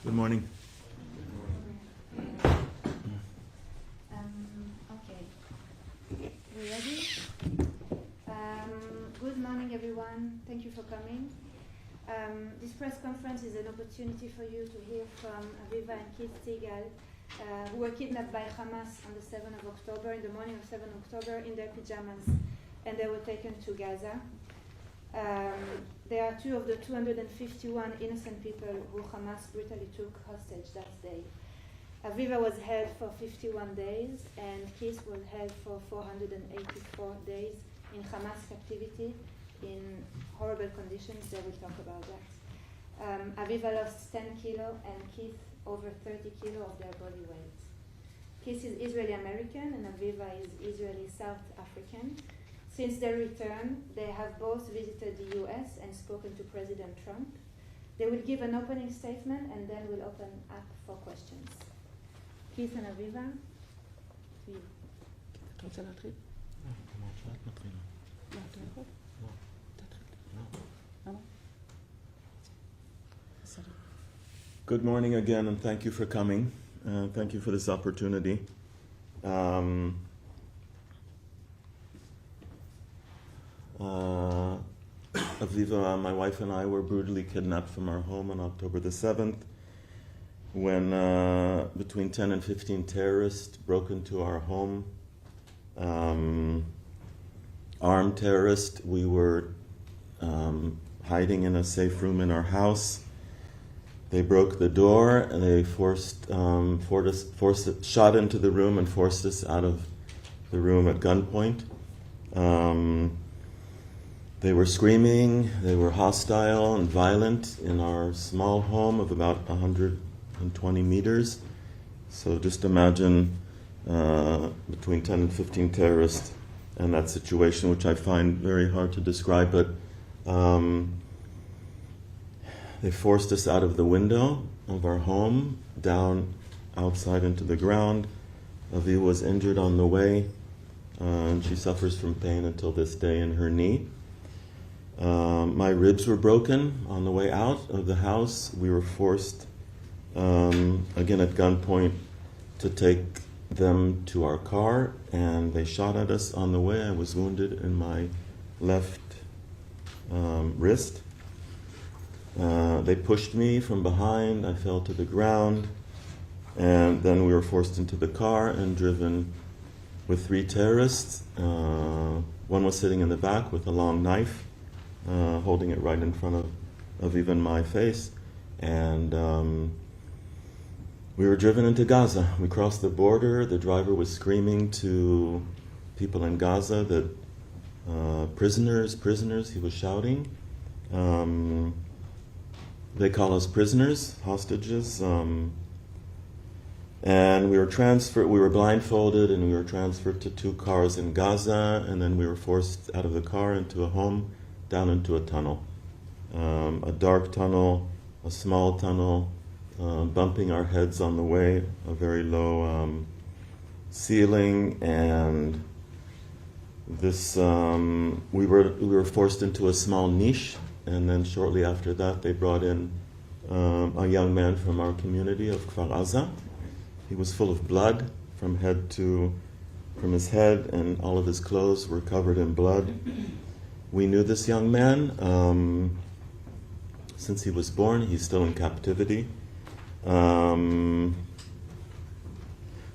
Good morning. Okay. We ready? Good morning, everyone. Thank you for coming. This press conference is an opportunity for you to hear from Aviva and Keith Siegel, who were kidnapped by Hamas on the 7th of October, in the morning of 7th October, in their pajamas, and they were taken to Gaza. They are two of the 251 innocent people who Hamas brutally took hostage that day. Aviva was held for 51 days, and Keith was held for 484 days in Hamas captivity in horrible conditions. They will talk about that. Aviva lost 10 kilo and Keith over 30 kilo of their body weight. Keith is Israeli-American and Aviva is Israeli-South African. Since their return, they have both visited the US and spoken to President Trump. They will give an opening statement and then we'll open up for questions. Keith and Aviva, to you. Good morning again, and thank you for coming. Thank you for this opportunity. Aviva, my wife, and I were brutally kidnapped from our home on October the 7th when between 10 and 15 terrorists broke into our home. Armed terrorists. We were hiding in a safe room in our house. They broke the door and they shot into the room and forced us out of the room at gunpoint. They were screaming, they were hostile and violent in our small home of about 120 meters. So just imagine between 10 and 15 terrorists and that situation, which I find very hard to describe, but they forced us out of the window of our home, down outside into the ground. Aviva was injured on the way, and she suffers from pain until this day in her knee. My ribs were broken on the way out of the house. We were forced, again at gunpoint, to take them to our car, and they shot at us on the way. I was wounded in my left wrist. They pushed me from behind. I fell to the ground, and then we were forced into the car and driven with 3 terrorists. One was sitting in the back with a long knife, holding it right in front of even my face, and we were driven into Gaza. We crossed the border. The driver was screaming to people in Gaza that prisoners, he was shouting. They call us prisoners, hostages, and we were blindfolded and we were transferred to 2 cars in Gaza, and then we were forced out of the car into a home, down into a tunnel, a dark tunnel, a small tunnel, bumping our heads on the way, a very low ceiling, and this we were forced into a small niche, and then shortly after that they brought in a young man from our community of Kfar Aza. He was full of blood from his head, and all of his clothes were covered in blood. We knew this young man since he was born. He's still in captivity.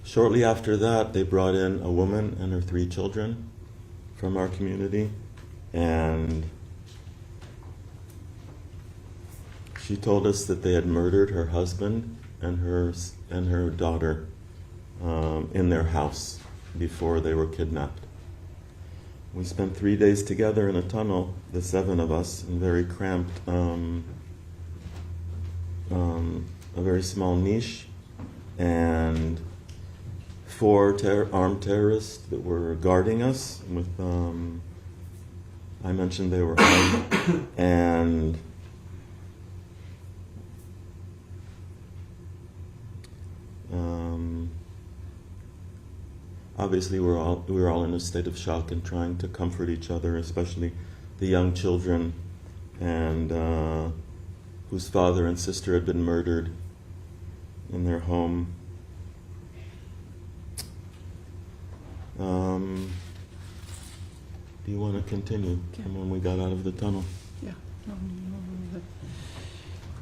Shortly after that, they brought in a woman and her 3 children from our community, and she told us that they had murdered her husband and her daughter in their house before they were kidnapped. We spent 3 days together in a tunnel, the 7 of us, in very cramped, a very small niche, and 4 armed terrorists that were guarding us with, I mentioned they were armed, and obviously we were all in a state of shock and trying to comfort each other, especially the young children, and whose father and sister had been murdered in their home. Do you want to continue from when we got out of the tunnel? Yeah.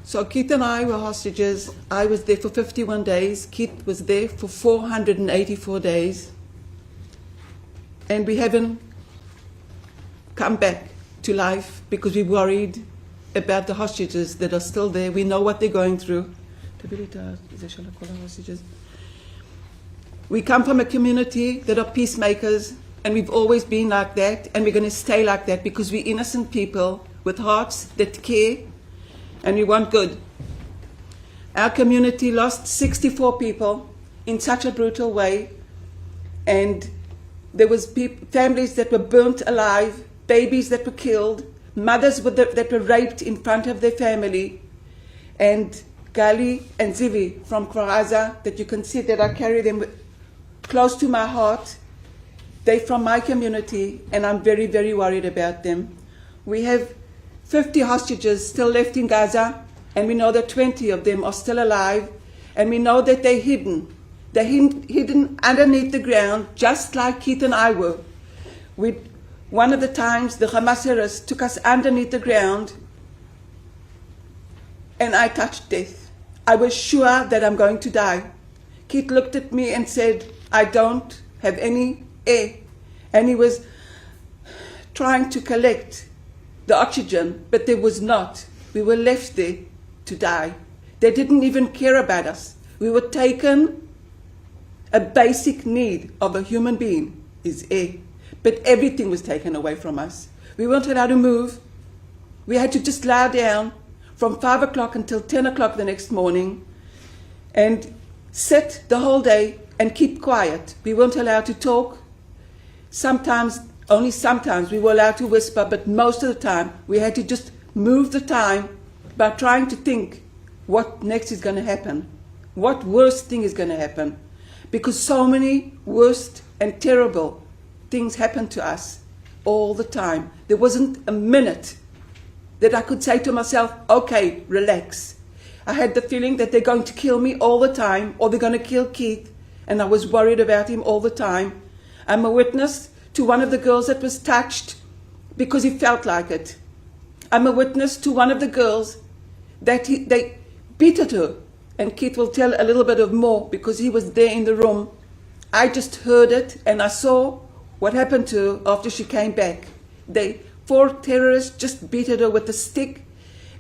So Keith and I were hostages. I was there for 51 days. Keith was there for 484 days. And we haven't come back to life because we're worried about the hostages that are still there. We know what they're going through. We come from a community that are peacemakers, and we've always been like that, and we're going to stay like that because we're innocent people with hearts that care, and we want good. Our community lost 64 people in such a brutal way, and there was families that were burnt alive, babies that were killed, mothers that were raped in front of their family, and Gali and Zivi from Gaza, that you can see that I carry them close to my heart. They're from my community, and I'm very, very worried about them. We have 50 hostages still left in Gaza, and we know that 20 of them are still alive, and we know that they're hidden. They're hidden underneath the ground, just like Keith and I were. One of the times, the Hamas terrorists took us underneath the ground, and I touched death. I was sure that I'm going to die. Keith looked at me and said, I don't have any air. And he was trying to collect the oxygen, but there was not. We were left there to die. They didn't even care about us. We were taken. A basic need of a human being is air. But everything was taken away from us. We weren't allowed to move. We had to just lie down from 5 o'clock until 10 o'clock the next morning and sit the whole day and keep quiet. We weren't allowed to talk. Only sometimes we were allowed to whisper, but most of the time we had to just move the time by trying to think what next is going to happen, what worst thing is going to happen, because so many worst and terrible things happen to us all the time. There wasn't a minute that I could say to myself, okay, relax. I had the feeling that they're going to kill me all the time, or they're going to kill Keith, and I was worried about him all the time. I'm a witness to one of the girls that was touched because he felt like it. I'm a witness to one of the girls that they beat at her, and Keith will tell a little bit of more because he was there in the room. I just heard it, and I saw what happened to her after she came back. 4 terrorists just beat at her with a stick,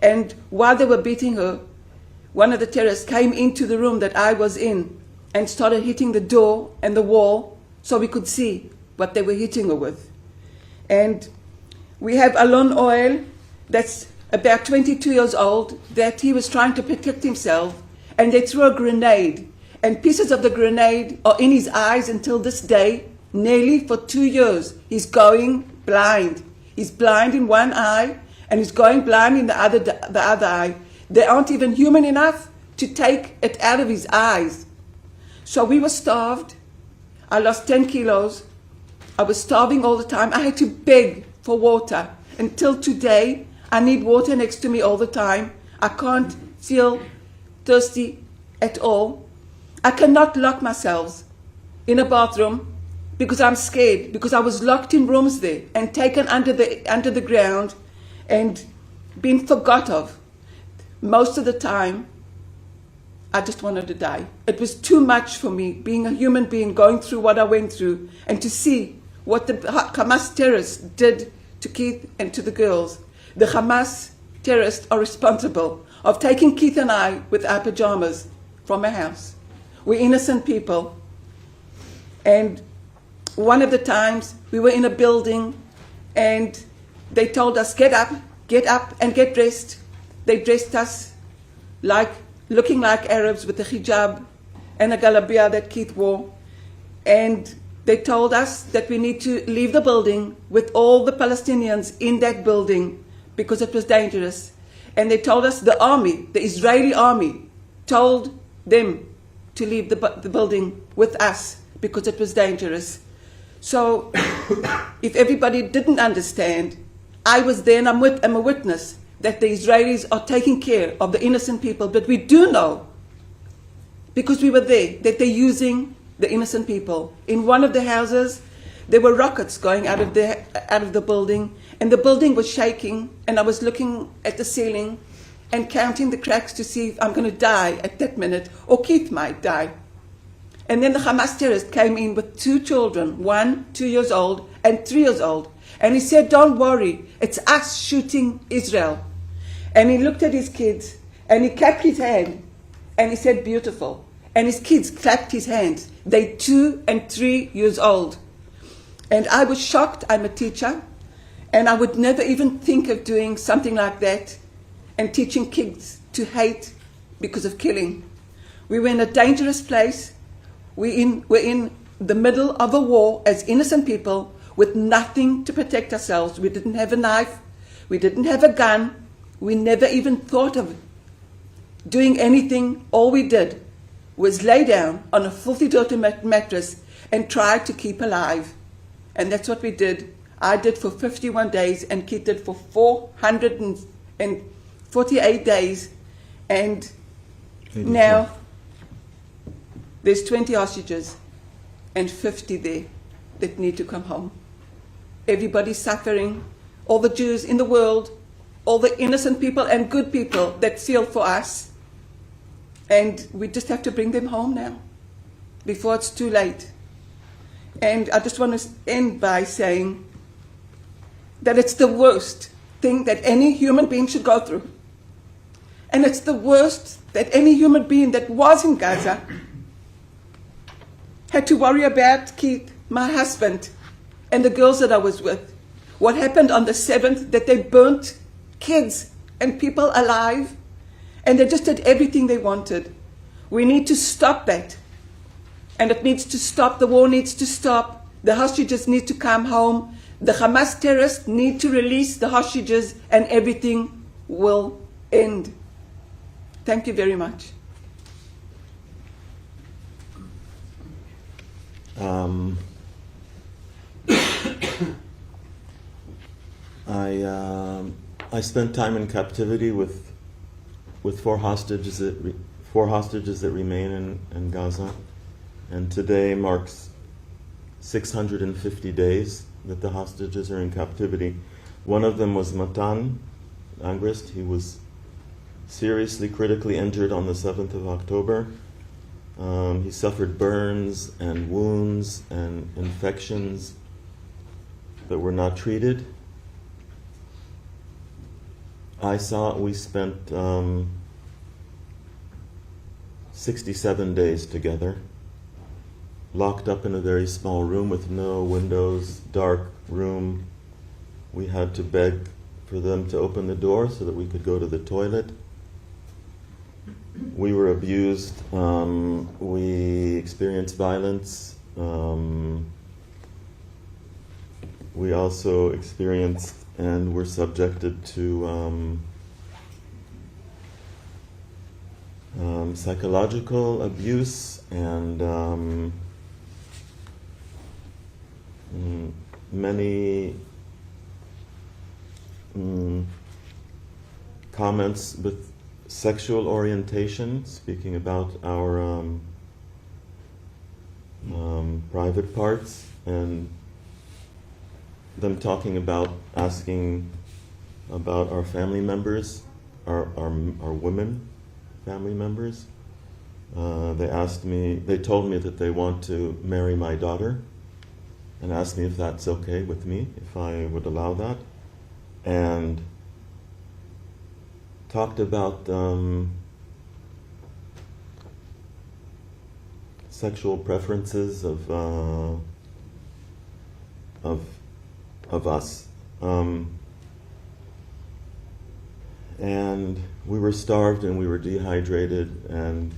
and while they were beating her, one of the terrorists came into the room that I was in and started hitting the door and the wall so we could see what they were hitting her with. And we have Alon Oel, that's about 22 years old, that he was trying to protect himself, and they threw a grenade, and pieces of the grenade are in his eyes until this day. Nearly for 2 years, he's going blind. He's blind in one eye, and he's going blind in the other eye. They aren't even human enough to take it out of his eyes. So we were starved. I lost 10 kilos. I was starving all the time. I had to beg for water. Until today, I need water next to me all the time. I can't feel thirsty at all. I cannot lock myself in a bathroom because I'm scared, because I was locked in rooms there and taken under the ground and been forgot of. Most of the time, I just wanted to die. It was too much for me, being a human being, going through what I went through, and to see what the Hamas terrorists did to Keith and to the girls. The Hamas terrorists are responsible of taking Keith and I with our pajamas from our house. We're innocent people. And one of the times we were in a building and they told us, get up and get dressed. They dressed us looking like Arabs with a hijab and a galabia that Keith wore. And they told us that we need to leave the building with all the Palestinians in that building because it was dangerous. And they told us the army, the Israeli army, told them to leave the building with us because it was dangerous. So if everybody didn't understand, I was there and I'm a witness that the Israelis are taking care of the innocent people. But we do know because we were there, that they're using the innocent people. In one of the houses, there were rockets going out of the building, and the building was shaking, and I was looking at the ceiling and counting the cracks to see if I'm going to die at that minute, or Keith might die. And then the Hamas terrorist came in with 2 children, 1 2 years old and 3 years old. And he said, don't worry, it's us shooting Israel. And he looked at his kids and he clapped his hand and he said, beautiful. And his kids clapped his hands. They're 2 and 3 years old. And I was shocked. I'm a teacher. And I would never even think of doing something like that and teaching kids to hate because of killing. We were in a dangerous place. We're in the middle of a war as innocent people with nothing to protect ourselves. We didn't have a knife. We didn't have a gun. We never even thought of doing anything. All we did was lay down on a filthy dirty mattress and try to keep alive. And that's what we did. I did for 51 days and Keith did for 448 days. And 84. now there's 20 hostages and 50 there that need to come home. Everybody's suffering. All the Jews in the world, all the innocent people and good people that feel for us. And we just have to bring them home now before it's too late. And I just want to end by saying that it's the worst thing that any human being should go through. And it's the worst that any human being that was in Gaza had to worry about Keith, my husband, and the girls that I was with. What happened on the 7th, that they burnt kids and people alive, and they just did everything they wanted. We need to stop that. And it needs to stop. The war needs to stop. The hostages need to come home. The Hamas terrorists need to release the hostages, and everything will end. Thank you very much. I spent time in captivity with 4 hostages that remain in Gaza, and today marks 650 days that the hostages are in captivity. One of them was Matan Angrist. He was seriously critically injured on the 7th of October. He suffered burns and wounds and infections that were not treated. We spent 67 days together, locked up in a very small room with no windows, dark room. We had to beg for them to open the door so that we could go to the toilet. We were abused. We experienced violence. We also experienced and were subjected to psychological abuse and many comments with sexual orientation, speaking about our private parts, and them talking about, asking about our family members, our women family members. They told me that they want to marry my daughter and asked me if that's okay with me, if I would allow that, and talked about sexual preferences of us, and we were starved and we were dehydrated and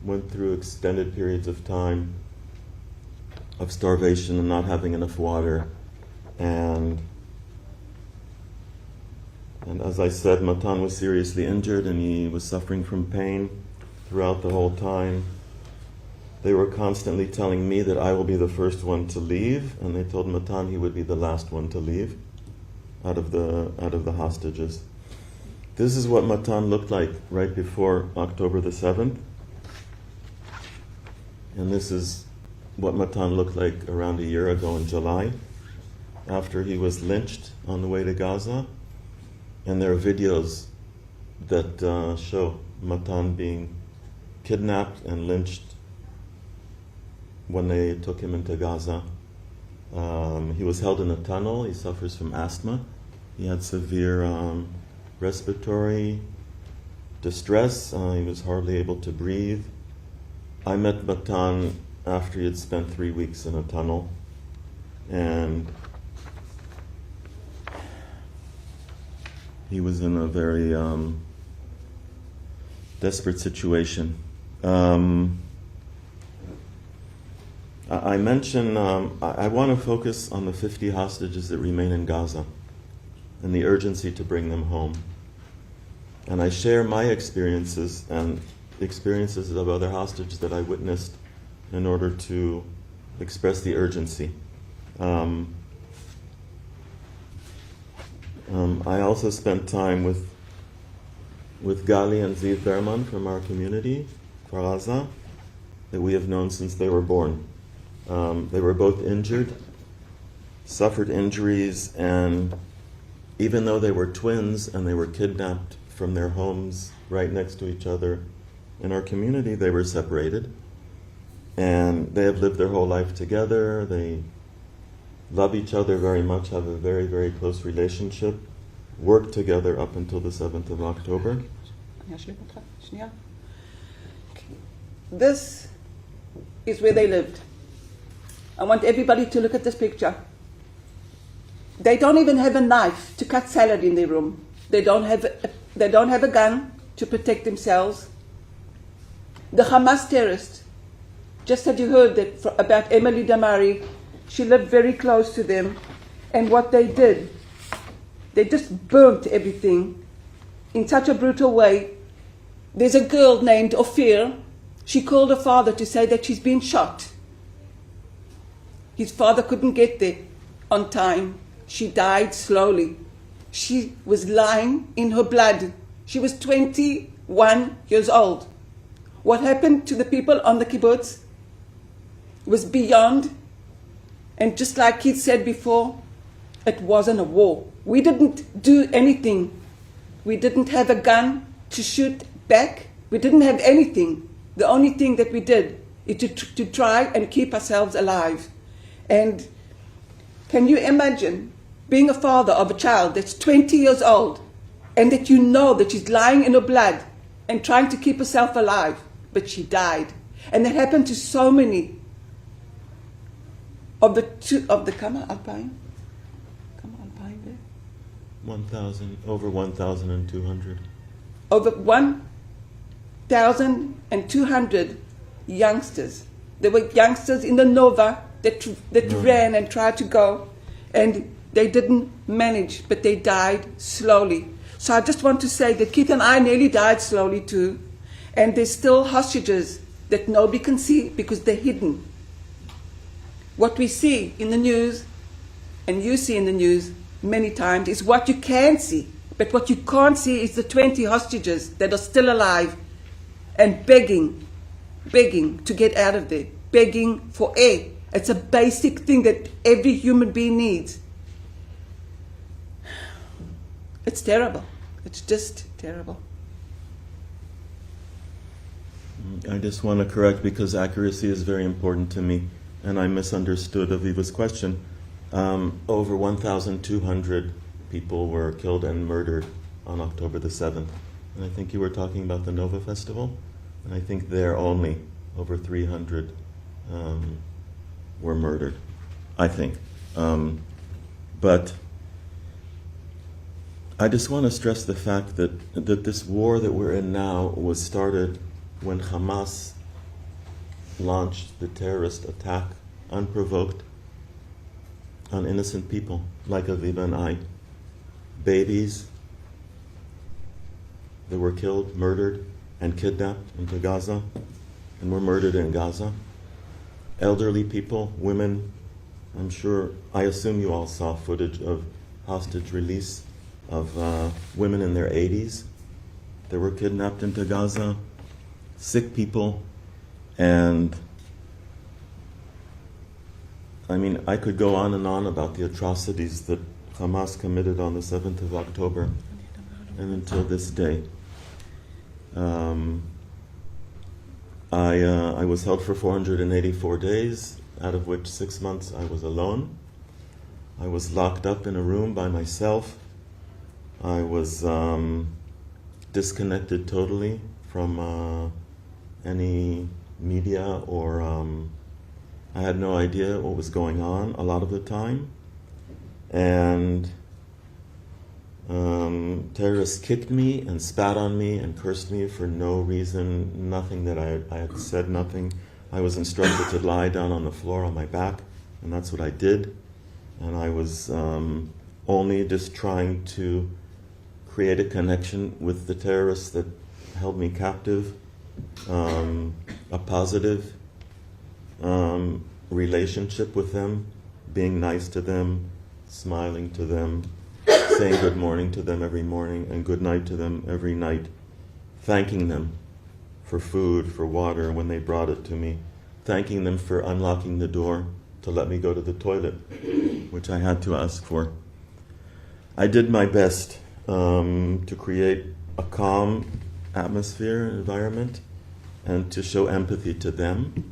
went through extended periods of time of starvation and not having enough water, and as I said, Matan was seriously injured and he was suffering from pain throughout the whole time. They were constantly telling me that I will be the first one to leave, and they told Matan he would be the last one to leave out of the hostages. This is what Matan looked like right before October the 7th. And this is what Matan looked like around a year ago in July, after he was lynched on the way to Gaza. And there are videos that show Matan being kidnapped and lynched when they took him into Gaza. He was held in a tunnel. He suffers from asthma. He had severe respiratory distress. He was hardly able to breathe. I met Matan after he had spent 3 weeks in a tunnel, and he was in a very desperate situation. I mentioned, I want to focus on the 50 hostages that remain in Gaza and the urgency to bring them home. And I share my experiences and experiences of other hostages that I witnessed in order to express the urgency. I also spent time with Gali and Ziv Berman from our community, Faraza, that we have known since they were born. They were both injured, suffered injuries, and even though they were twins and they were kidnapped from their homes right next to each other in our community, they were separated. And they have lived their whole life together. They love each other very much, have a very, very close relationship, worked together up until the 7th of October. This is where they lived. I want everybody to look at this picture. They don't even have a knife to cut salad in their room. They don't have a gun to protect themselves. The Hamas terrorists, just had you heard that about Emily Damari, she lived very close to them, and what they did, they just burnt everything in such a brutal way. There's a girl named Ophir. She called her father to say that she's been shot. His father couldn't get there on time. She died slowly. She was lying in her blood. She was 21 years old. What happened to the people on the kibbutz was beyond, and just like Keith said before, it wasn't a war. We didn't do anything. We didn't have a gun to shoot back. We didn't have anything. The only thing that we did is to try and keep ourselves alive. And can you imagine being a father of a child that's 20 years old and that you know that she's lying in her blood and trying to keep herself alive, but she died? And that happened to so many of the Kama Alpine? over 1,200. Over 1,200 youngsters. There were youngsters in the Nova that ran and tried to go, and they didn't manage, but they died slowly. So I just want to say that Keith and I nearly died slowly too, and there's still hostages that nobody can see because they're hidden. What we see in the news, and you see in the news many times, is what you can see. But what you can't see is the 20 hostages that are still alive and begging to get out of there, begging for air. It's a basic thing that every human being needs. It's terrible. It's just terrible. I just want to correct, because accuracy is very important to me, and I misunderstood Aviva's question. Over 1,200 people were killed and murdered on October the 7th. And I think you were talking about the Nova Festival, and I think there only over 300 were murdered, I think. But I just want to stress the fact that this war that we're in now was started when Hamas launched the terrorist attack, unprovoked, on innocent people like Aviva and I. Babies that were killed, murdered, and kidnapped into Gaza, and were murdered in Gaza. Elderly people, women. I assume you all saw footage of hostage release of women in their 80s that were kidnapped into Gaza, sick people, and I mean, I could go on and on about the atrocities that Hamas committed on the 7th of October and until this day. I was held for 484 days, out of which 6 months I was alone. I was locked up in a room by myself. I was disconnected totally from any media, or I had no idea what was going on a lot of the time. And terrorists kicked me and spat on me and cursed me for no reason, nothing that I had said, nothing. I was instructed to lie down on the floor on my back, and that's what I did. And I was only just trying to create a connection with the terrorists that held me captive, a positive relationship with them, being nice to them, smiling to them, saying good morning to them every morning and good night to them every night, thanking them for food, for water when they brought it to me, thanking them for unlocking the door to let me go to the toilet, which I had to ask for. I did my best to create a calm atmosphere and environment and to show empathy to them,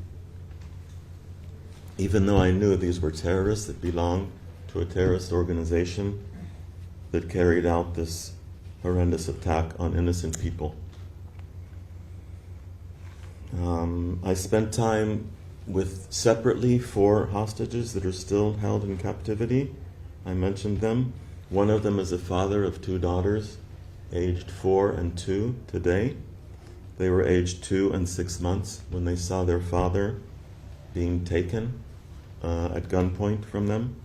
even though I knew these were terrorists that belonged to a terrorist organization that carried out this horrendous attack on innocent people. I spent time with separately 4 hostages that are still held in captivity. I mentioned them. One of them is a father of 2 daughters, aged 4 and 2 today. They were aged 2 and 6 months when they saw their father being taken at gunpoint from them.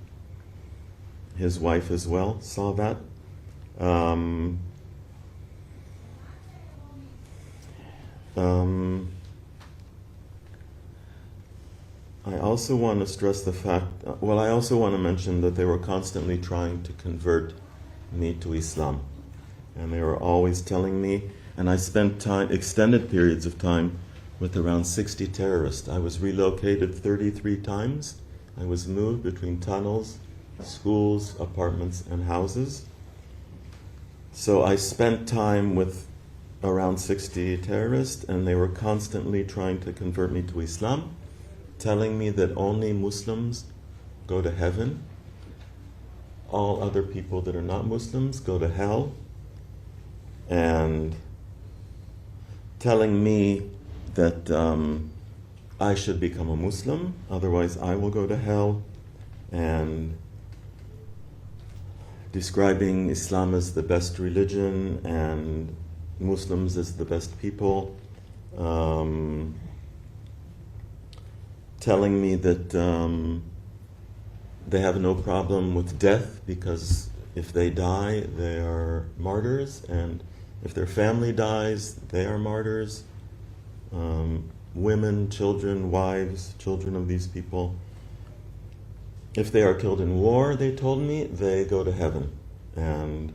His wife as well saw that. I also want to stress the fact, I also want to mention that they were constantly trying to convert me to Islam. And they were always telling me, and I spent extended periods of time with around 60 terrorists. I was relocated 33 times. I was moved between tunnels, schools, apartments, and houses. So I spent time with around 60 terrorists, and they were constantly trying to convert me to Islam, telling me that only Muslims go to heaven, all other people that are not Muslims go to hell, and telling me that I should become a Muslim, otherwise I will go to hell, and describing Islam as the best religion and Muslims as the best people, telling me that they have no problem with death because if they die, they are martyrs, and if their family dies, they are martyrs. Women, children, wives, children of these people, if they are killed in war, they told me, they go to heaven. And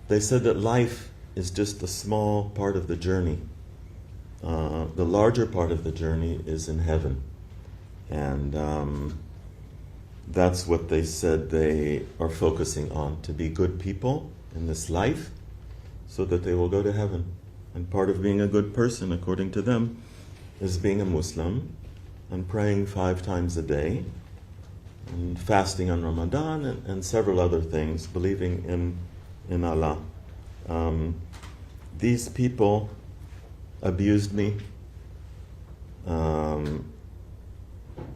they said that life is just a small part of the journey. The larger part of the journey is in heaven. And that's what they said they are focusing on, to be good people in this life so that they will go to heaven. And part of being a good person, according to them, is being a Muslim and praying 5 times a day and fasting on Ramadan and several other things, believing in Allah. These people abused me,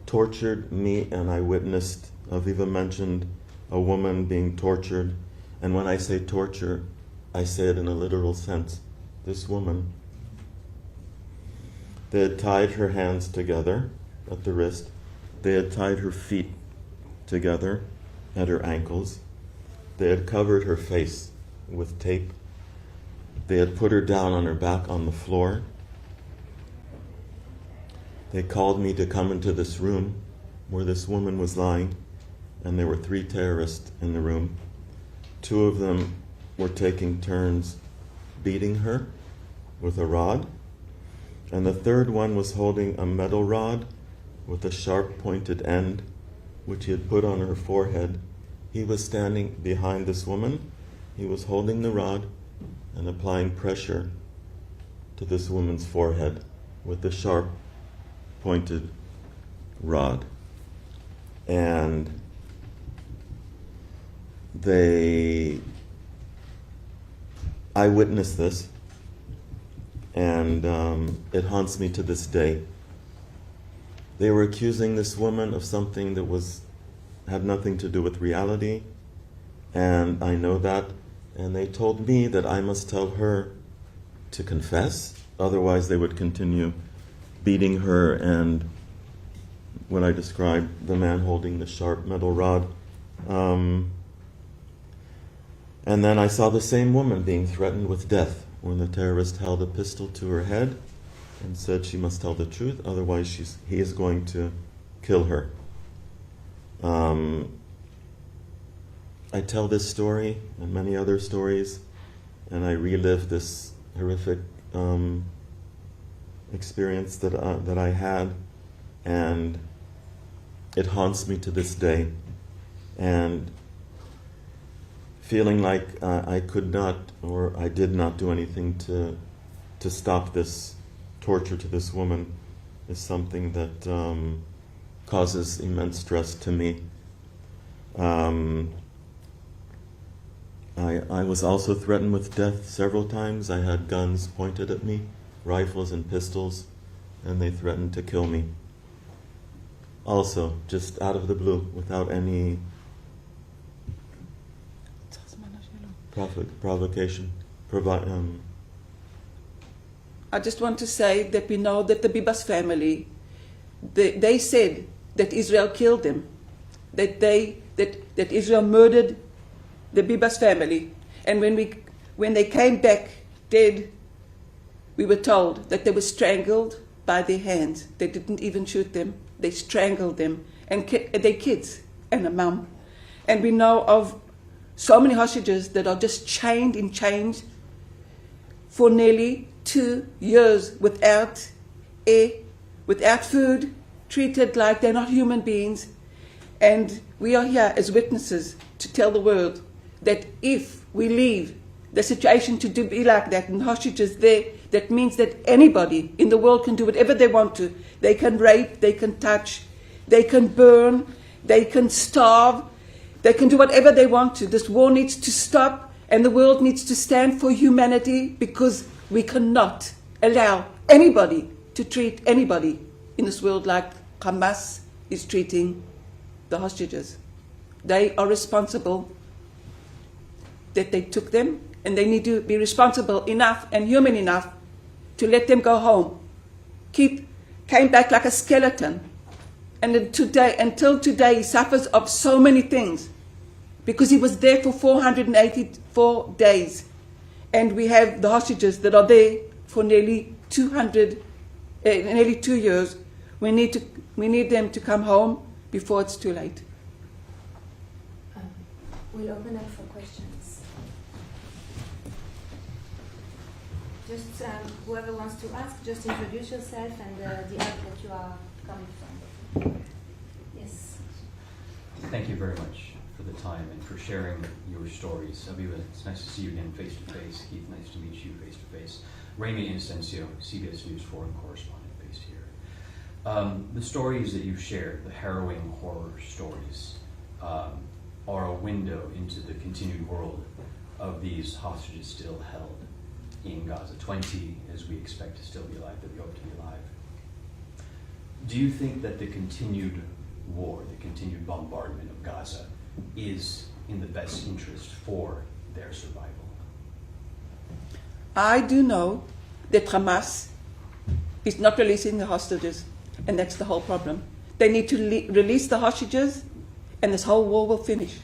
tortured me, and I witnessed, Aviva mentioned a woman being tortured. And when I say torture, I say it in a literal sense. This woman, they had tied her hands together at the wrist. They had tied her feet together at her ankles. They had covered her face with tape. They had put her down on her back on the floor. They called me to come into this room where this woman was lying, and there were 3 terrorists in the room. 2 of them were taking turns beating her with a rod, and the 3rd one was holding a metal rod with a sharp pointed end which he had put on her forehead. He was standing behind this woman. He was holding the rod and applying pressure to this woman's forehead with the sharp, pointed rod. And I witnessed this, and it haunts me to this day. They were accusing this woman of something that had nothing to do with reality, and I know that, and they told me that I must tell her to confess, otherwise they would continue beating her, and what I described, the man holding the sharp metal rod. And then I saw the same woman being threatened with death when the terrorist held a pistol to her head and said she must tell the truth, otherwise he is going to kill her. I tell this story and many other stories, and I relive this horrific experience that I had, and it haunts me to this day. And feeling like I could not, or I did not do anything to stop this torture to this woman is something that causes immense stress to me. I was also threatened with death several times. I had guns pointed at me, rifles and pistols, and they threatened to kill me. Also, just out of the blue, without any provocation. I just want to say that we know that the Bibas family, they said that Israel killed them, that Israel murdered the Bibas family, and when they came back dead, we were told that they were strangled by their hands. They didn't even shoot them; they strangled them, and their kids and a mum. And we know of so many hostages that are just chained in chains for nearly 2 years without air, without food, treated like they're not human beings. And we are here as witnesses to tell the world that if we leave the situation to be like that and hostages there, that means that anybody in the world can do whatever they want to. They can rape, they can touch, they can burn, they can starve, they can do whatever they want to. This war needs to stop, and the world needs to stand for humanity, because we cannot allow anybody to treat anybody in this world like Hamas is treating the hostages. They are responsible that they took them, and they need to be responsible enough and human enough to let them go home. Keith came back like a skeleton, and until today he suffers of so many things, because he was there for 484 days, and we have the hostages that are there for nearly 2 years. We need them to come home before it's too late. We'll open up for questions. Just whoever wants to ask, just introduce yourself and the art that you are coming from. Yes. Thank you very much for the time and for sharing your stories. Aviva, it's nice to see you again face to face. Keith, nice to meet you face to face. Raimi Inocencio, CBS News foreign correspondent based here. The stories that you've shared, the harrowing horror stories, are a window into the continued world of these hostages still held in Gaza. 20, as we expect to still be alive, that we hope to be alive. Do you think that the continued war, the continued bombardment of Gaza, is in the best interest for their survival? I do know that Hamas is not releasing the hostages, and that's the whole problem. They need to release the hostages, and this whole war will finish.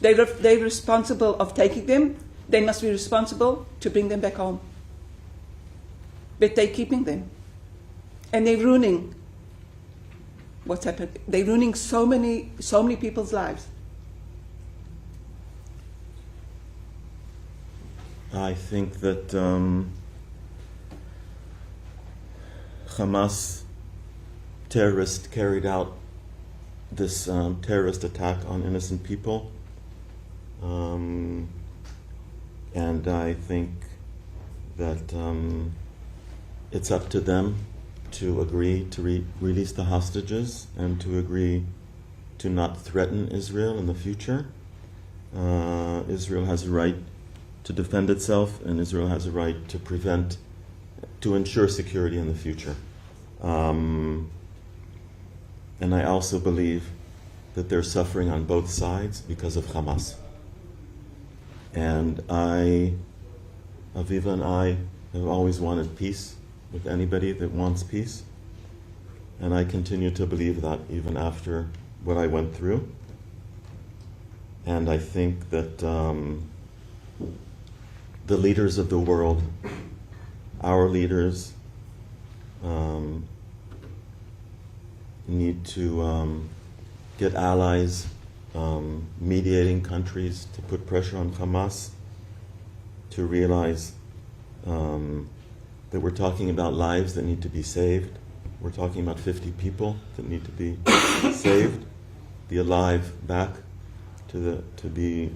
They're responsible of taking them. They must be responsible to bring them back home. But they're keeping them. And they're ruining what's happened. They're ruining so many people's lives. I think that Hamas terrorists carried out this terrorist attack on innocent people. And I think that it's up to them to agree to release the hostages and to agree to not threaten Israel in the future. Israel has a right to defend itself, and Israel has a right to ensure security in the future. And I also believe that they're suffering on both sides because of Hamas. And Aviva and I have always wanted peace with anybody that wants peace. And I continue to believe that even after what I went through. And I think that the leaders of the world, our leaders, need to get allies, mediating countries to put pressure on Hamas to realize that we're talking about lives that need to be saved. We're talking about 50 people that need to be saved, be alive back to be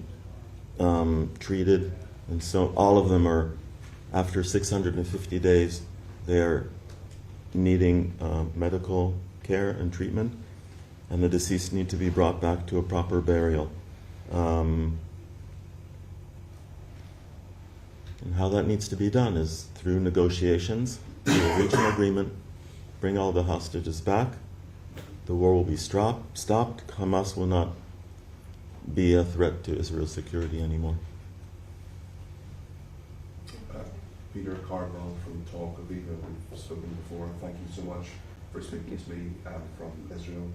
treated. And so all of them are, after 650 days, they're needing medical care and treatment, and the deceased need to be brought back to a proper burial. And how that needs to be done is through negotiations. We'll reach an agreement, bring all the hostages back, the war will be stopped, Hamas will not be a threat to Israel's security anymore. Peter Carville from Talk Aviva, we've spoken before. Thank you so much for speaking to me from Israel.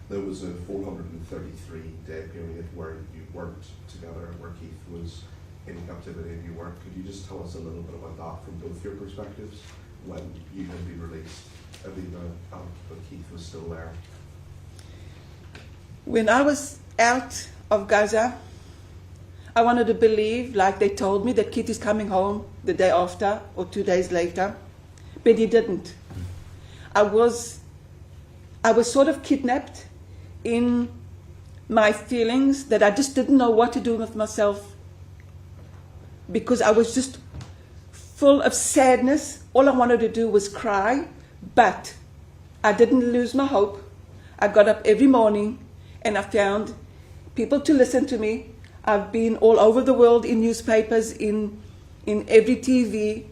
There was a 433-day period where you worked together, where Keith was in captivity and you weren't. Could you just tell us a little bit about that from both your perspectives? When you had been released, Aviva, but Keith was still there. When I was out of Gaza, I wanted to believe, like they told me, that Keith is coming home the day after or 2 days later, but he didn't. I was sort of kidnapped in my feelings that I just didn't know what to do with myself, because I was just full of sadness. All I wanted to do was cry, but I didn't lose my hope. I got up every morning and I found people to listen to me. I've been all over the world in newspapers, in every TV,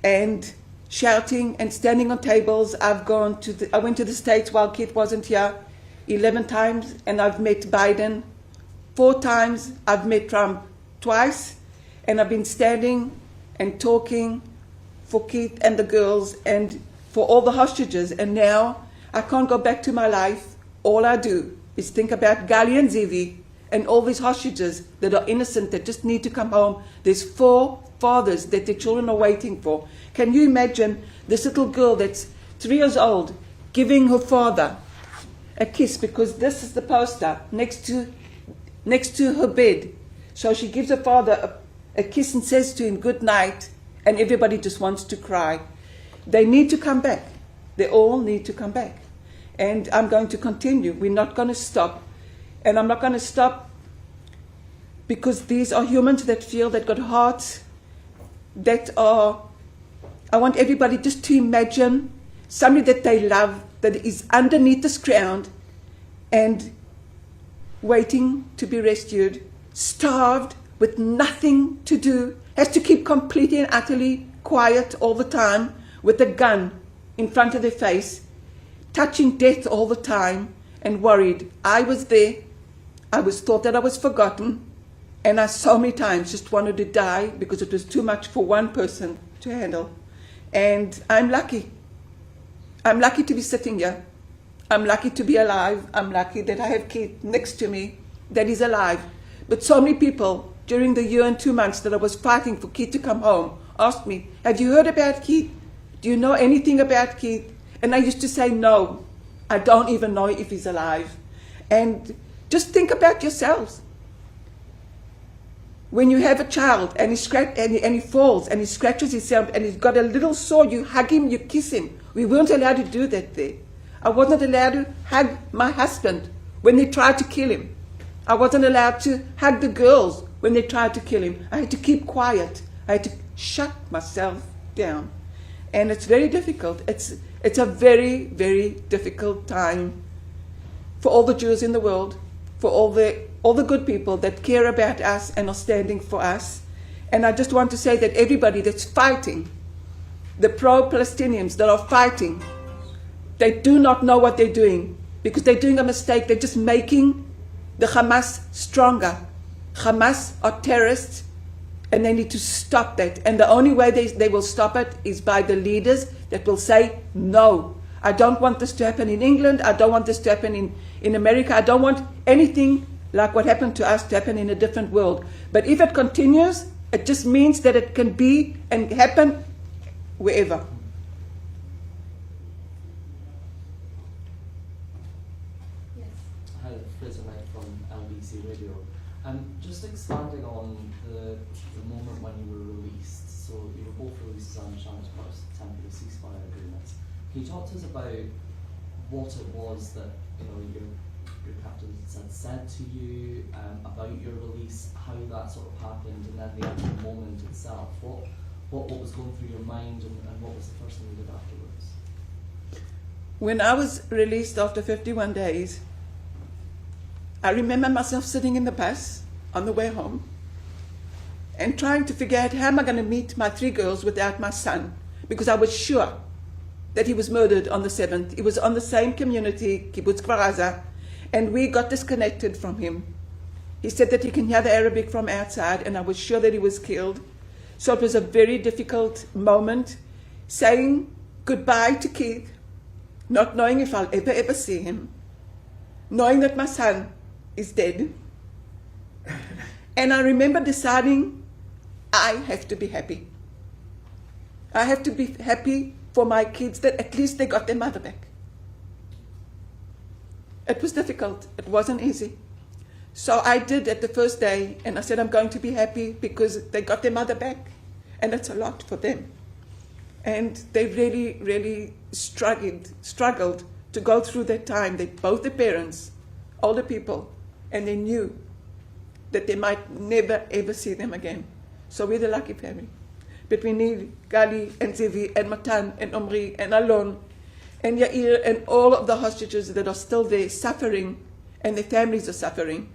and shouting and standing on tables. I went to the States while Keith wasn't here 11 times, and I've met Biden 4 times. I've met Trump twice, and I've been standing and talking for Keith and the girls and for all the hostages. And now I can't go back to my life. All I do is think about Gali and Zivi and all these hostages that are innocent, that just need to come home. There's 4 fathers that their children are waiting for. Can you imagine this little girl that's 3 years old giving her father a kiss, because this is the poster next to her bed. So she gives her father a kiss and says to him good night, and everybody just wants to cry. They need to come back. They all need to come back. And I'm going to continue. We're not going to stop. And I'm not going to stop because these are humans that feel, that got hearts, that are, I want everybody just to imagine somebody that they love, that is underneath this ground and waiting to be rescued, starved, with nothing to do, has to keep completely and utterly quiet all the time, with a gun in front of their face, touching death all the time, and worried. I was there. I was thought that I was forgotten, and I so many times just wanted to die because it was too much for one person to handle. And I'm lucky. I'm lucky to be sitting here. I'm lucky to be alive. I'm lucky that I have Keith next to me that is alive. But so many people during the year and 2 months that I was fighting for Keith to come home asked me, have you heard about Keith? Do you know anything about Keith? And I used to say, no, I don't even know if he's alive. And just think about yourselves. When you have a child and he falls and he scratches himself and he's got a little sore, you hug him, you kiss him. We weren't allowed to do that there. I wasn't allowed to hug my husband when they tried to kill him. I wasn't allowed to hug the girls when they tried to kill him. I had to keep quiet. I had to shut myself down. And it's very difficult. It's a very, very difficult time for all the Jews in the world, for all the good people that care about us and are standing for us. And I just want to say that everybody that's fighting, the pro-Palestinians that are fighting, they do not know what they're doing because they're doing a mistake. They're just making the Hamas stronger. Hamas are terrorists and they need to stop that. And the only way they will stop it is by the leaders that will say, no, I don't want this to happen in England. I don't want this to happen in America. I don't want anything like what happened to us to happen in a different world. But if it continues, it just means that it can be and happen wherever. Yes. Hi, Fraser Knight from LBC Radio. Just expanding on the moment when you were released. So you were both released, as I understand, as part of temporary ceasefire agreements. Can you talk to us about what it was that your captors had said to you about your release, how that sort of happened, and then the actual moment itself? What was going through your mind, and what was the first thing you did afterwards? When I was released after 51 days, I remember myself sitting in the bus on the way home and trying to figure out how am I going to meet my 3 girls without my son, because I was sure that he was murdered on the 7th. He was on the same community, Kibbutz Kfar Aza, and we got disconnected from him. He said that he can hear the Arabic from outside, and I was sure that he was killed. So it was a very difficult moment, saying goodbye to Keith, not knowing if I'll ever see him, knowing that my son is dead. And I remember deciding I have to be happy. I have to be happy for my kids that at least they got their mother back. It was difficult. It wasn't easy. So I did at the first day, and I said I'm going to be happy because they got their mother back, and it's a lot for them. And they really, really struggled to go through that time. They, both the parents, older people, and they knew that they might never ever see them again. So we're the lucky family. Between me, Gali, and Zivi, and Matan, and Omri, and Alon, and Yair, and all of the hostages that are still there suffering, and their families are suffering,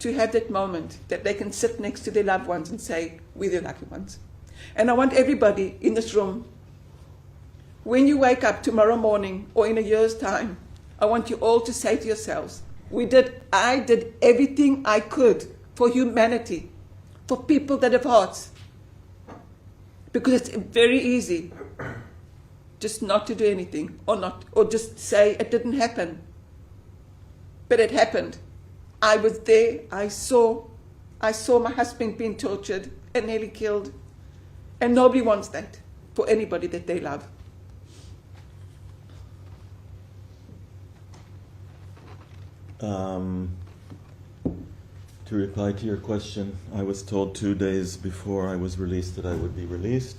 to have that moment that they can sit next to their loved ones and say, we're the lucky ones. And I want everybody in this room, when you wake up tomorrow morning or in a year's time, I want you all to say to yourselves, I did everything I could for humanity, for people that have hearts. Because it's very easy just not to do anything, or just say it didn't happen. But it happened. I was there, I saw my husband being tortured and nearly killed. And nobody wants that for anybody that they love. To reply to your question, I was told 2 days before I was released that I would be released.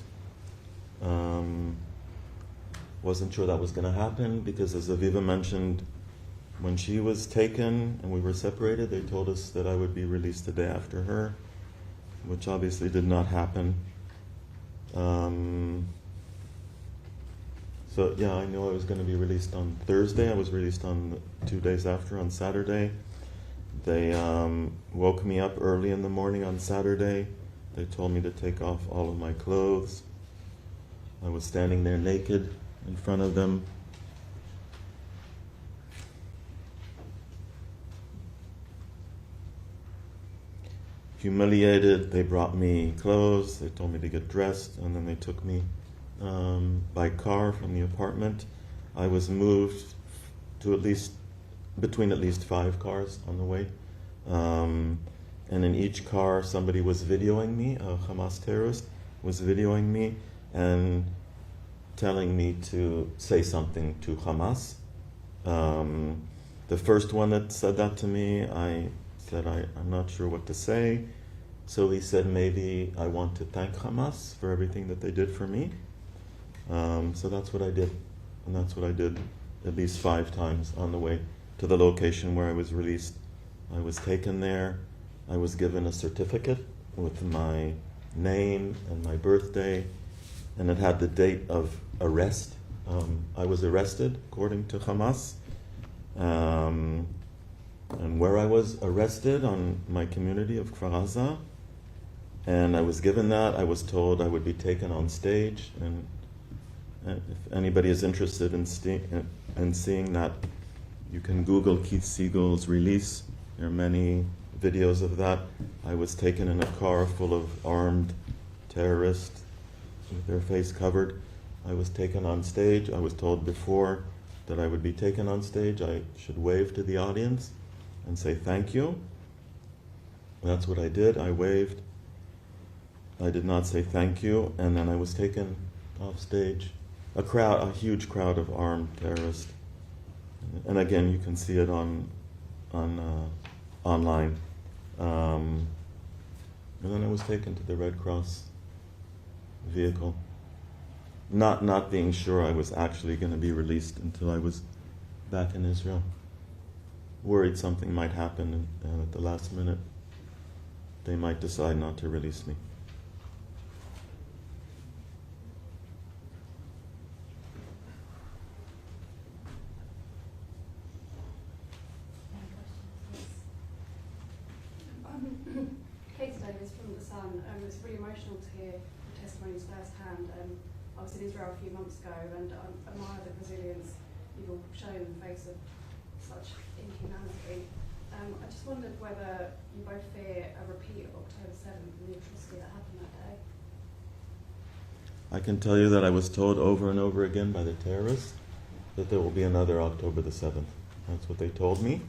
Wasn't sure that was going to happen because, as Aviva mentioned, when she was taken and we were separated, they told us that I would be released the day after her, which obviously did not happen. So yeah, I knew I was going to be released on Thursday. I was released on 2 days after, on Saturday. They woke me up early in the morning on Saturday. They told me to take off all of my clothes. I was standing there naked in front of them. Humiliated, they brought me clothes, they told me to get dressed, and then they took me by car from the apartment. I was moved to between at least 5 cars on the way. And in each car, somebody was videoing me, a Hamas terrorist was videoing me and telling me to say something to Hamas. The first one that said that to me, I said, I'm not sure what to say. So he said, maybe I want to thank Hamas for everything that they did for me. So that's what I did. And that's what I did at least 5 times on the way to the location where I was released. I was taken there. I was given a certificate with my name and my birthday, and it had the date of arrest. I was arrested, according to Hamas. And where I was arrested, on my community of Gaza, and I was given that. I was told I would be taken on stage, and if anybody is interested in seeing that, you can Google Keith Siegel's release. There are many videos of that. I was taken in a car full of armed terrorists with their face covered. I was taken on stage. I was told before that I would be taken on stage, I should wave to the audience and say thank you. That's what I did. I waved. I did not say thank you, and then I was taken off stage. A huge crowd of armed terrorists. And again, you can see it on online. And then I was taken to the Red Cross vehicle, not being sure I was actually going to be released until I was back in Israel. Worried something might happen, and at the last minute, they might decide not to release me. Kate today is from The Sun. It's really emotional to hear the testimonies firsthand. I was in Israel a few months ago, and I admire the resilience you've all shown in the face of such inhumanity. I just wondered whether you both fear a repeat of October 7th and the atrocity that happened that day. I can tell you that I was told over and over again by the terrorists that there will be another October the 7th. That's what they told me.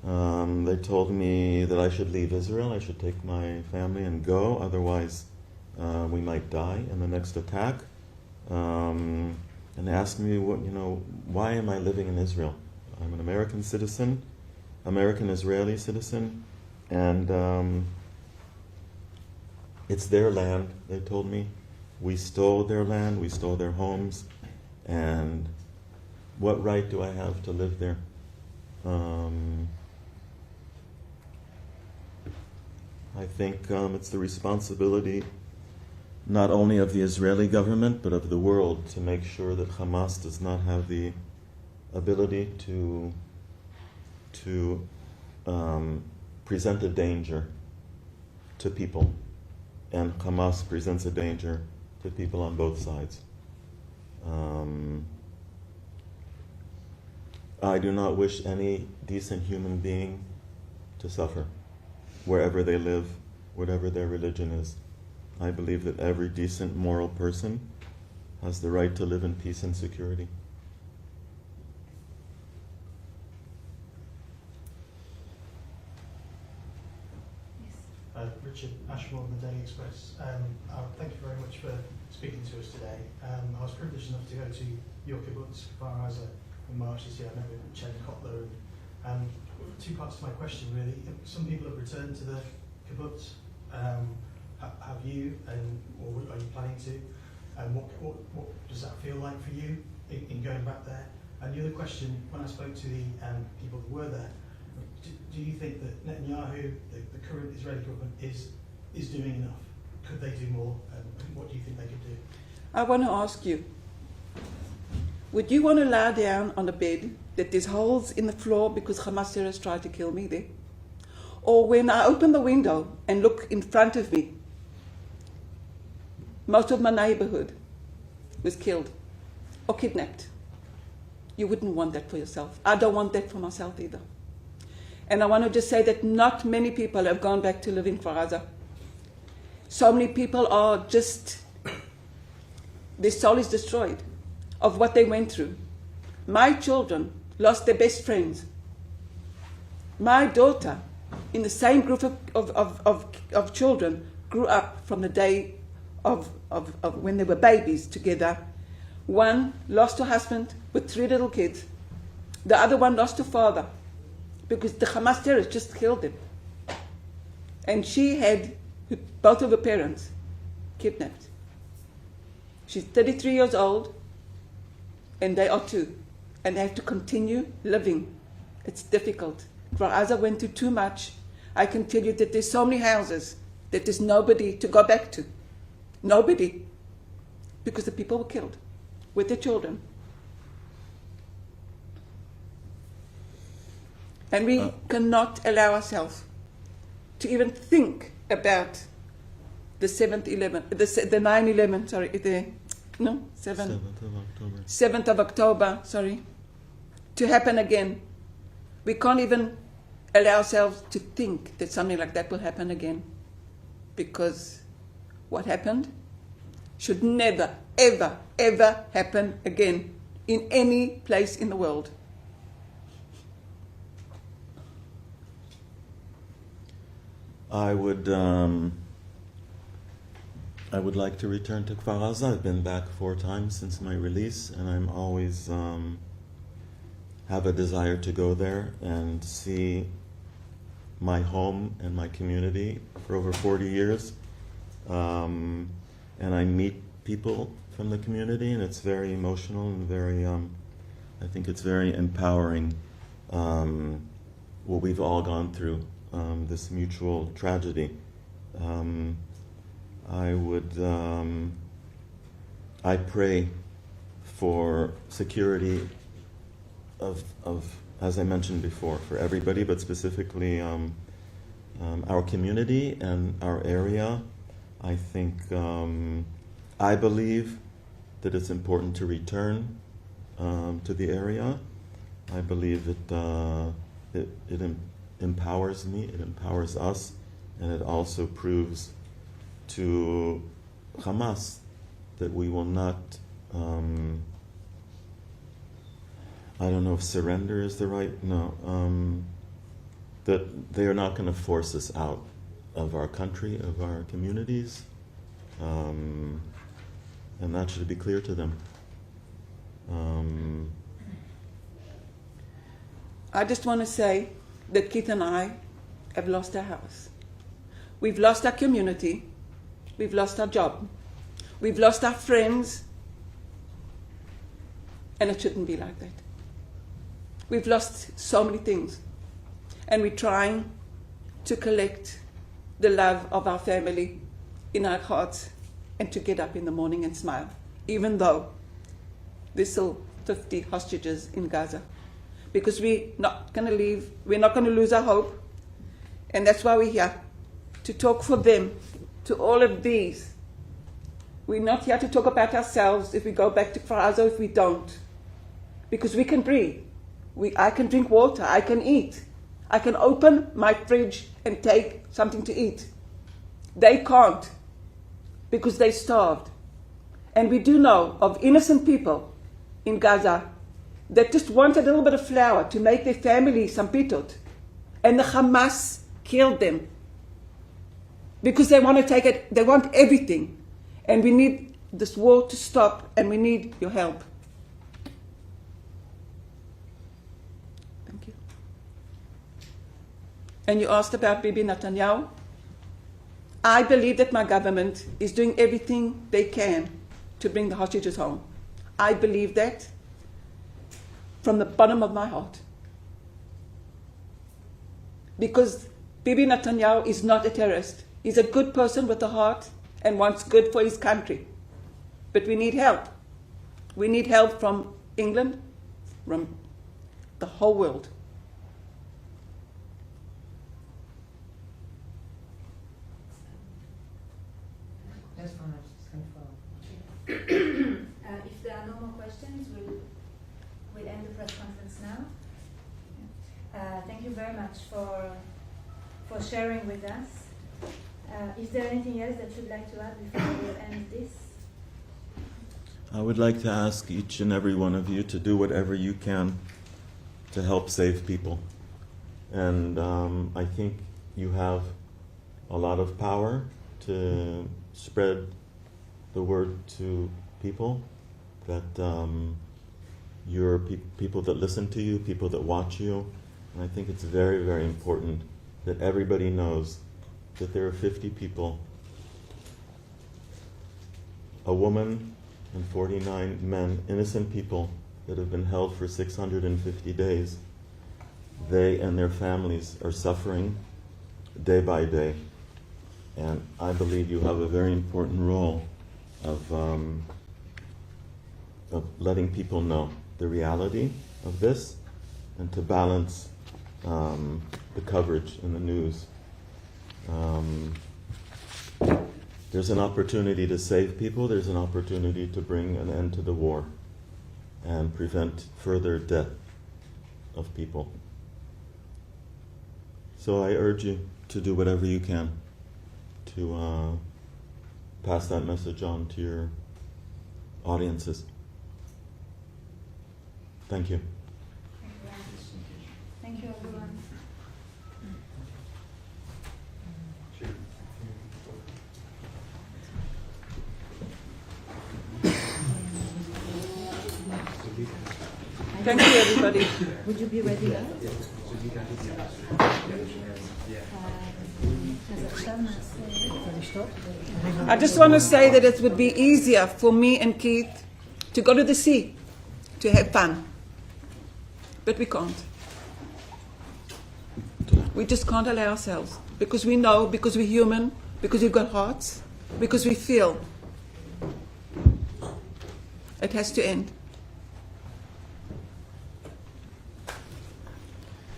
They told me that I should leave Israel, I should take my family and go, otherwise we might die in the next attack. And they asked me, why am I living in Israel? I'm an American citizen, American-Israeli citizen, and it's their land, they told me. We stole their land, we stole their homes, and what right do I have to live there? I think it's the responsibility not only of the Israeli government, but of the world to make sure that Hamas does not have the ability to present a danger to people. And Hamas presents a danger to people on both sides. I do not wish any decent human being to suffer, wherever they live, whatever their religion is. I believe that every decent, moral person has the right to live in peace and security. Richard Ashmore from the Daily Express. Thank you very much for speaking to us today. I was privileged enough to go to your kibbutz, Kfar Aza, in March this year. I met with Chen Kotler. And two parts to my question, really. Some people have returned to the kibbutz. Have you, or are you planning to? And what does that feel like for you in going back there? And the other question, when I spoke to the people who were there, do you think that Netanyahu, the current Israeli government, is doing enough? Could they do more? And what do you think they could do? I want to ask you, would you want to lie down on a bed that there's holes in the floor because Hamas terrorists tried to kill me there? Or when I open the window and look in front of me, most of my neighborhood was killed or kidnapped. You wouldn't want that for yourself. I don't want that for myself either. And I want to just say that not many people have gone back to live in Gaza. So many people are just, their soul is destroyed of what they went through. My children lost their best friends. My daughter, in the same group of children, grew up from the day of when they were babies together. One lost her husband with 3 little kids. The other one lost her father because the Hamas terrorists just killed him. And she had both of her parents kidnapped. She's 33 years old, and they are too. And they have to continue living It's difficult. Gaza went through too much. I can tell you that there's so many houses that there's nobody to go back to. Nobody. Because the people were killed with their children. And we cannot allow ourselves to even think about the 9/11, sorry, 7th of October. 7th of October, sorry, to happen again. We can't even allow ourselves to think that something like that will happen again. Because what happened should never, ever, ever happen again in any place in the world. I would like to return to Kfar Aza. I've been back 4 times since my release, and I'm always have a desire to go there and see my home and my community for over 40 years. And I meet people from the community, and it's very emotional and very, I think it's very empowering what we've all gone through, this mutual tragedy. I pray for security of, as I mentioned before, for everybody, but specifically our community and our area. I think, I believe that it's important to return to the area. I believe that it empowers me, it empowers us, and it also proves to Hamas that we will not, I don't know if surrender is the right, that they are not going to force us out of our country, of our communities, and that should be clear to them. I just want to say that Keith and I have lost our house. We've lost our community. We've lost our job. We've lost our friends. And it shouldn't be like that. We've lost so many things. And we're trying to collect the love of our family in our hearts and to get up in the morning and smile, even though there's still 50 hostages in Gaza. Because we're not going to leave, we're not going to lose our hope. And that's why we're here, to talk for them, to all of these. We're not here to talk about ourselves if we go back to Kfar Aza, if we don't. Because we can breathe. I can drink water, I can eat. I can open my fridge and take something to eat. They can't, because they starved. And we do know of innocent people in Gaza that just want a little bit of flour to make their family some pitot. And the Hamas killed them. Because they want to take it, they want everything. And we need this war to stop, and we need your help. Thank you. And you asked about Bibi Netanyahu. I believe that my government is doing everything they can to bring the hostages home. I believe that from the bottom of my heart. Because Bibi Netanyahu is not a terrorist. He's a good person with a heart and wants good for his country. But we need help. We need help from England, from the whole world. If there are no more questions, we'll end the press conference now. Thank you very much for sharing with us. Is there anything else that you'd like to add before we end this? I would like to ask each and every one of you to do whatever you can to help save people. And I think you have a lot of power to spread the word to people, that you're people that listen to you, people that watch you. And I think it's very, very important that everybody knows that there are 50 people, a woman and 49 men, innocent people that have been held for 650 days. They and their families are suffering day by day. And I believe you have a very important role of letting people know the reality of this and to balance the coverage in the news. There's an opportunity to save people. There's an opportunity to bring an end to the war and prevent further death of people. So I urge you to do whatever you can to pass that message on to your audiences. Thank you. Thank you, everyone. Thank you, everybody. Would you be ready now? I just want to say that it would be easier for me and Keith to go to the sea, to have fun. But we can't. We just can't allow ourselves. Because we know, because we're human, because we've got hearts, because we feel. It has to end.